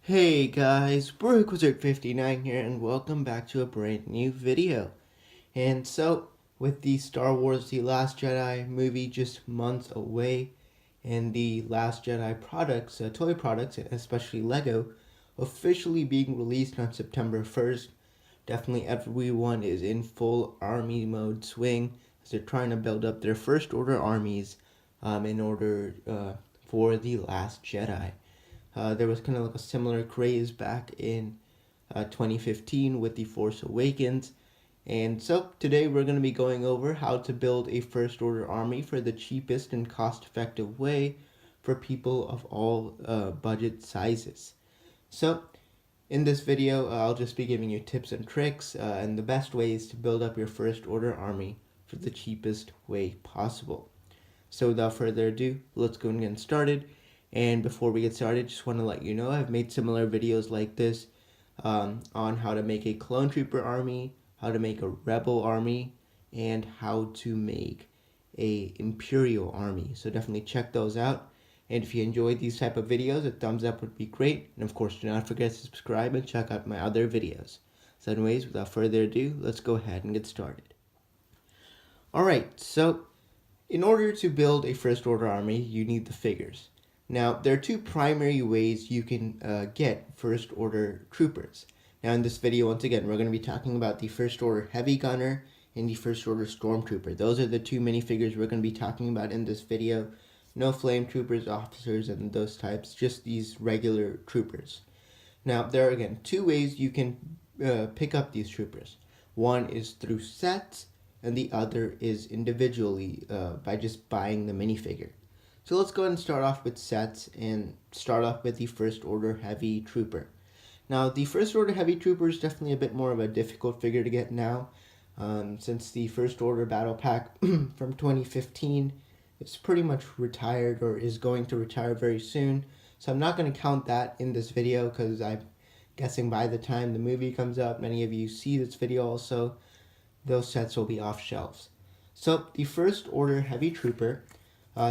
Hey guys, BrokeWizard59 here and welcome back to a brand new video. And so, with the Star Wars The Last Jedi movie just months away, and the Last Jedi products, toy products, especially Lego, officially being released on September 1st, definitely everyone is in full army mode swing as they're trying to build up their first order armies in order for The Last Jedi. There was kind of like a similar craze back in 2015 with The Force Awakens. And so today we're going to be going over how to build a First Order army for the cheapest and cost effective way for people of all budget sizes. So in this video, I'll just be giving you tips and tricks and the best ways to build up your First Order army for the cheapest way possible. So without further ado, let's go and get started. And before we get started, just want to let you know I've made similar videos like this on how to make a clone trooper army, how to make a rebel army, and how to make a imperial army. So definitely check those out. And if you enjoyed these type of videos, a thumbs up would be great. And of course, do not forget to subscribe and check out my other videos. So anyways, without further ado, let's go ahead and get started. Alright, so in order to build a First Order army, you need the figures. Now, there are two primary ways you can get First Order troopers. Now, in this video, once again, we're going to be talking about the First Order Heavy Gunner and the First Order Stormtrooper. Those are the two minifigures we're going to be talking about in this video. No flame troopers, officers, and those types, just these regular troopers. Now, there are, again, two ways you can pick up these troopers. One is through sets, and the other is individually by just buying the minifigure. So let's go ahead and start off with sets and start off with the First Order Heavy Trooper. Now, the First Order Heavy Trooper is definitely a bit more of a difficult figure to get now, since the First Order Battle Pack from 2015 is pretty much retired or is going to retire very soon. So I'm not going to count that in this video because I'm guessing by the time the movie comes out, many of you see this video also, those sets will be off shelves. So the First Order Heavy Trooper,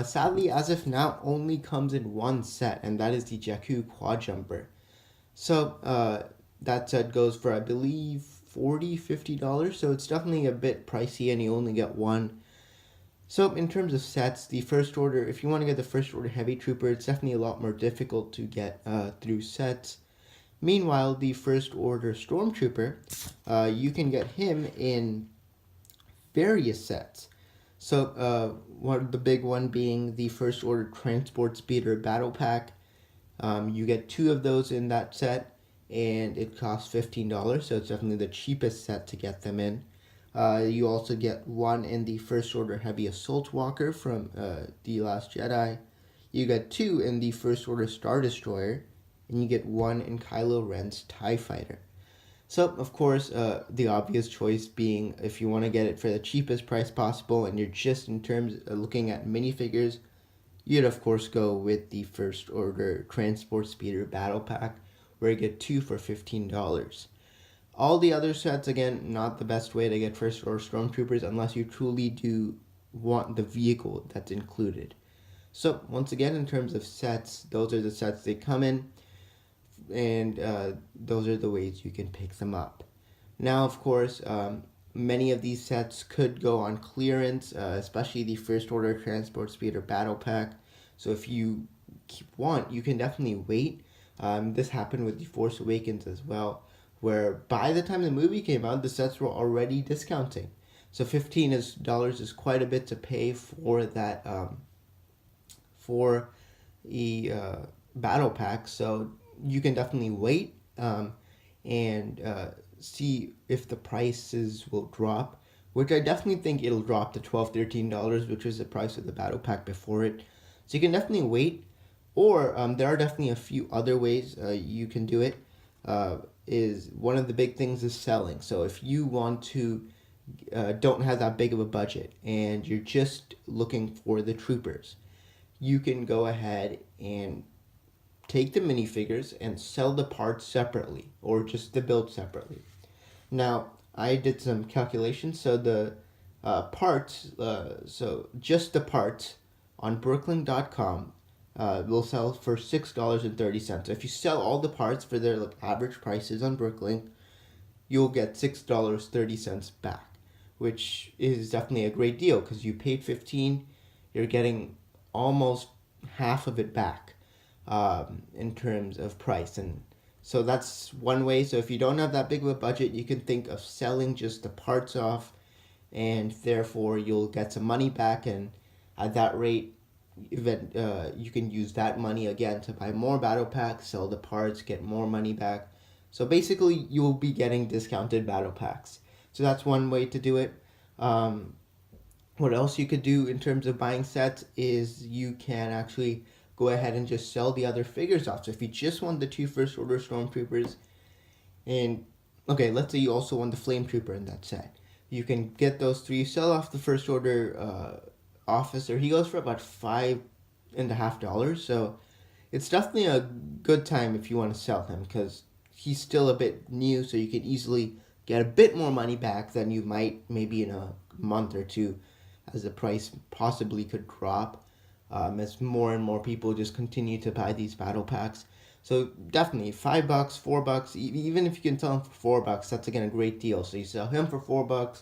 sadly, as of now, only comes in one set, and that is the Jakku Quad Jumper. So that set goes for, I believe, $40, $50, so it's definitely a bit pricey, and you only get one. So in terms of sets, the First Order, if you want to get the First Order Heavy Trooper, it's definitely a lot more difficult to get through sets. Meanwhile, the First Order Stormtrooper, you can get him in various sets. So the big one being the First Order Transport Speeder Battle Pack. You get two of those in that set, and it costs $15, so it's definitely the cheapest set to get them in. You also get one in the First Order Heavy Assault Walker from The Last Jedi. You get two in the First Order Star Destroyer, and you get one in Kylo Ren's TIE Fighter. So, of course, the obvious choice being if you want to get it for the cheapest price possible and you're just in terms of looking at minifigures, you'd of course go with the First Order Transport Speeder Battle Pack, where you get two for $15. All the other sets, again, not the best way to get First Order Stormtroopers unless you truly do want the vehicle that's included. So, once again, in terms of sets, those are the sets they come in, and those are the ways you can pick them up. Now, of course, many of these sets could go on clearance, especially the First Order Transport Speeder Battle Pack. So if you want, you can definitely wait. This happened with The Force Awakens as well, where by the time the movie came out, the sets were already discounting. So $15 is quite a bit to pay for that, for a battle pack. So you can definitely wait and see if the prices will drop, which I definitely think it'll drop to $12, $13, which was the price of the battle pack before it. So you can definitely wait, or there are definitely a few other ways you can do it. Is one of the big things is selling. So if you want to don't have that big of a budget and you're just looking for the troopers, you can go ahead and take the minifigures and sell the parts separately, or just the build separately. Now, I did some calculations, so the parts, so just the parts on Brooklyn.com will sell for $6.30. So if you sell all the parts for their average prices on Brooklyn, you'll get $6.30 back, which is definitely a great deal because you paid 15, you're getting almost half of it back in terms of price. And so that's one way. So if you don't have that big of a budget, you can think of selling just the parts off, and therefore you'll get some money back. And at that rate, you can use that money again to buy more battle packs, sell the parts, get more money back. So basically, you'll be getting discounted battle packs. So that's one way to do it. What else you could do in terms of buying sets is you can actually go ahead and just sell the other figures off. So if you just want the 2 First Order Stormtroopers, and okay, let's say you also want the Flame Trooper in that set, you can get those 3, sell off the First Order officer. He goes for about $5.50. So it's definitely a good time if you want to sell him because he's still a bit new, so you can easily get a bit more money back than you might maybe in a month or two, as the price possibly could drop as more and more people just continue to buy these battle packs. So definitely $5, $4, even if you can sell him for $4, that's again a great deal. So you sell him for $4,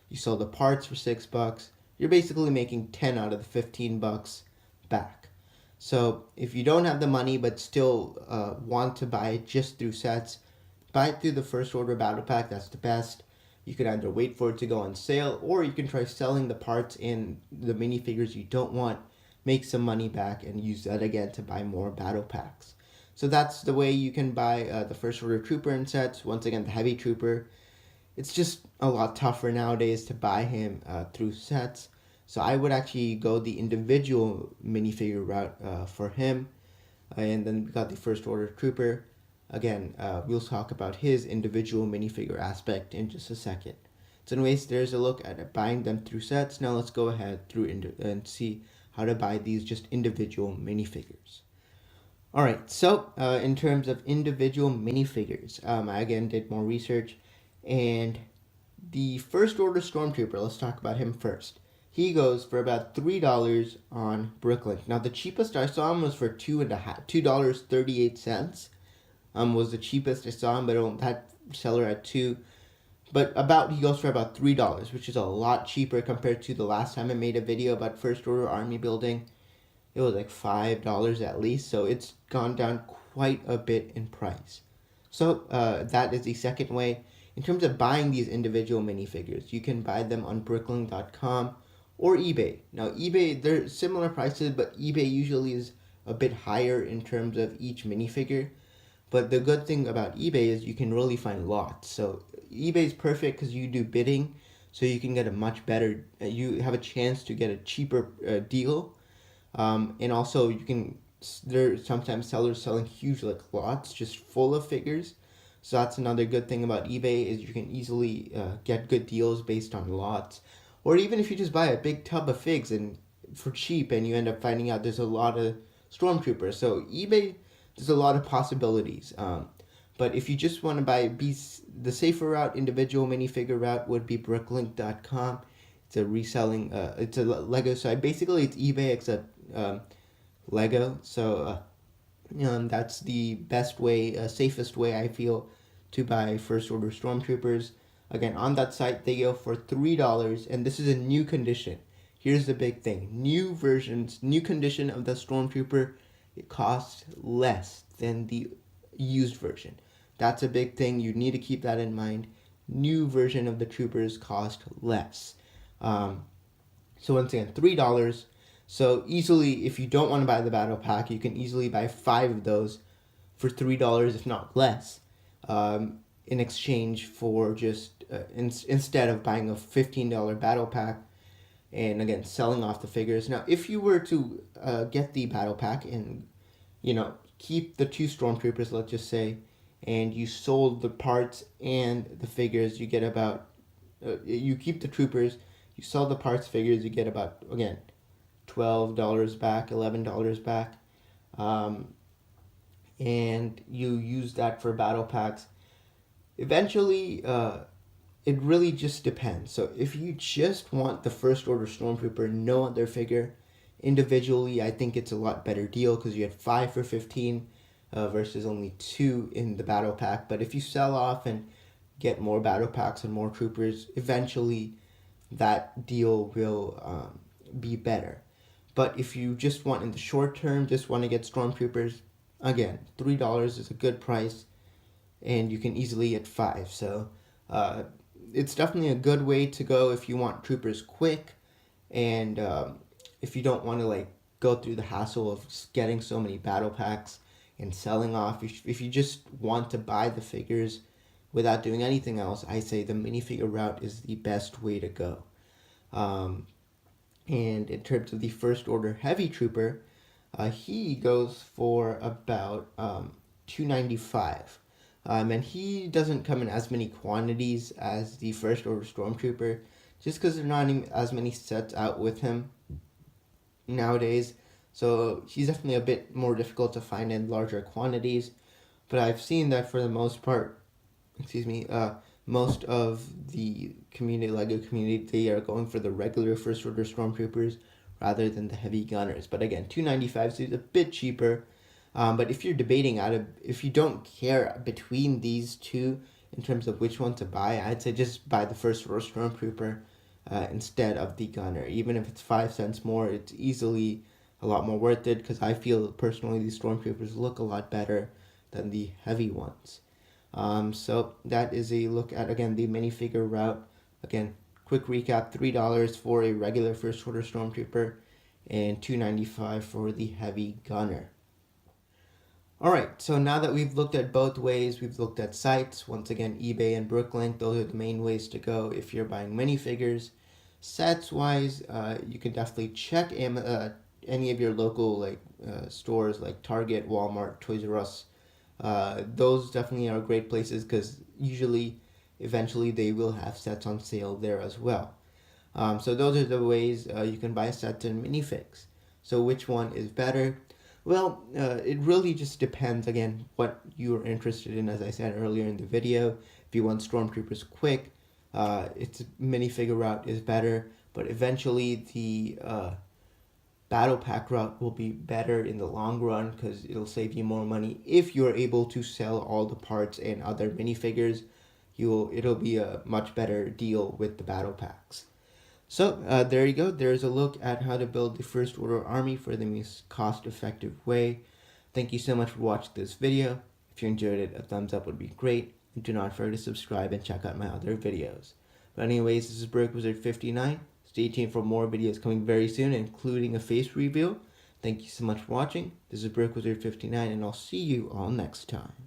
you sell the parts for $6, you're basically making 10 out of the 15 bucks back. So if you don't have the money but still want to buy it just through sets, buy it through the First Order Battle Pack. That's the best. You can either wait for it to go on sale, or you can try selling the parts and the minifigures you don't want, make some money back, and use that again to buy more battle packs. So that's the way you can buy the First Order Trooper in sets. Once again, the Heavy Trooper. It's just a lot tougher nowadays to buy him through sets. So I would actually go the individual minifigure route for him. And then we got the First Order Trooper. Again, we'll talk about his individual minifigure aspect in just a second. So anyways, there's a look at buying them through sets. Now let's go ahead through and see how to buy these just individual minifigures. Alright, so in terms of individual minifigures, I again did more research, and the First Order Stormtrooper, let's talk about him first. He goes for about $3 on Brooklyn. Now the cheapest I saw him was for $2.38. Was the cheapest I saw him, but that seller at $2. But he goes for about $3, which is a lot cheaper compared to the last time I made a video about First Order army building. It was like $5 at least, so it's gone down quite a bit in price. So that is the second way. In terms of buying these individual minifigures, you can buy them on Brooklyn.com or eBay. Now eBay, they're similar prices, but eBay usually is a bit higher in terms of each minifigure. But the good thing about eBay is you can really find lots. So eBay is perfect because you do bidding, so you can get a much better, you have a chance to get a cheaper deal. And also there's sometimes sellers selling huge lots just full of figures. So that's another good thing about eBay is you can easily get good deals based on lots. Or even if you just buy a big tub of figs and for cheap and you end up finding out there's a lot of Stormtroopers. So eBay, there's a lot of possibilities. But if you just want to the safer route, individual minifigure route would be Brooklyn.com. It's a reselling, it's a Lego site. Basically, it's eBay except Lego. So that's the best way, safest way I feel to buy First Order Stormtroopers. Again, on that site, they go for $3, and this is a new condition. Here's the big thing. New condition of the Stormtrooper, it costs less than the used version. That's a big thing. You need to keep that in mind. New version of the troopers cost less. So once again, $3. So easily, if you don't want to buy the battle pack, you can easily buy 5 of those for $3, if not less, in exchange for just instead of buying a $15 battle pack. And again, selling off the figures. Now, if you were to get the battle pack and, keep the 2 Stormtroopers, let's just say, and you sold the parts and the figures, you get about, you keep the troopers, you sell the parts, figures, you get about, again, $12 back, $11 back. And you use that for battle packs. Eventually, it really just depends. So if you just want the First Order Stormtrooper, no other figure, individually, I think it's a lot better deal because you had 5 for 15 versus only 2 in the battle pack. But if you sell off and get more battle packs and more troopers, eventually that deal will be better. But if you just want in the short term, just want to get Stormtroopers, again, $3 is a good price, and you can easily get 5. So it's definitely a good way to go if you want troopers quick, and if you don't want to like go through the hassle of getting so many battle packs and selling off. If you just want to buy the figures without doing anything else, I say the minifigure route is the best way to go. And in terms of the First Order Heavy Trooper, he goes for about $2.95. And he doesn't come in as many quantities as the First Order Stormtrooper, just because there are not as many sets out with him nowadays. So he's definitely a bit more difficult to find in larger quantities. But I've seen that for the most part, most of the LEGO community, they are going for the regular First Order Stormtroopers rather than the heavy gunners. But again, $2.95 is a bit cheaper. But if you're debating if you don't care between these two in terms of which one to buy, I'd say just buy the First Order Stormtrooper instead of the gunner. Even if it's 5 cents more, it's easily a lot more worth it, because I feel personally these Stormtroopers look a lot better than the heavy ones. So that is a look at, again, the minifigure route. Again, quick recap, $3 for a regular First Order Stormtrooper and $2.95 for the heavy gunner. Alright, so now that we've looked at both ways, we've looked at sites, once again eBay and Brooklink, those are the main ways to go if you're buying minifigures. Sets wise, you can definitely check any of your local stores like Target, Walmart, Toys R Us. Those definitely are great places because eventually they will have sets on sale there as well. So those are the ways you can buy sets and minifigs. So which one is better? Well, it really just depends, again, what you're interested in. As I said earlier in the video, if you want Stormtroopers quick, its minifigure route is better, but eventually the battle pack route will be better in the long run because it'll save you more money. If you're able to sell all the parts and other minifigures, it'll be a much better deal with the battle packs. So there you go. There's a look at how to build the First Order army for the most cost-effective way. Thank you so much for watching this video. If you enjoyed it, a thumbs up would be great. And do not forget to subscribe and check out my other videos. But anyways, this is BrokeWizard59. Stay tuned for more videos coming very soon, including a face reveal. Thank you so much for watching. This is BrokeWizard59, and I'll see you all next time.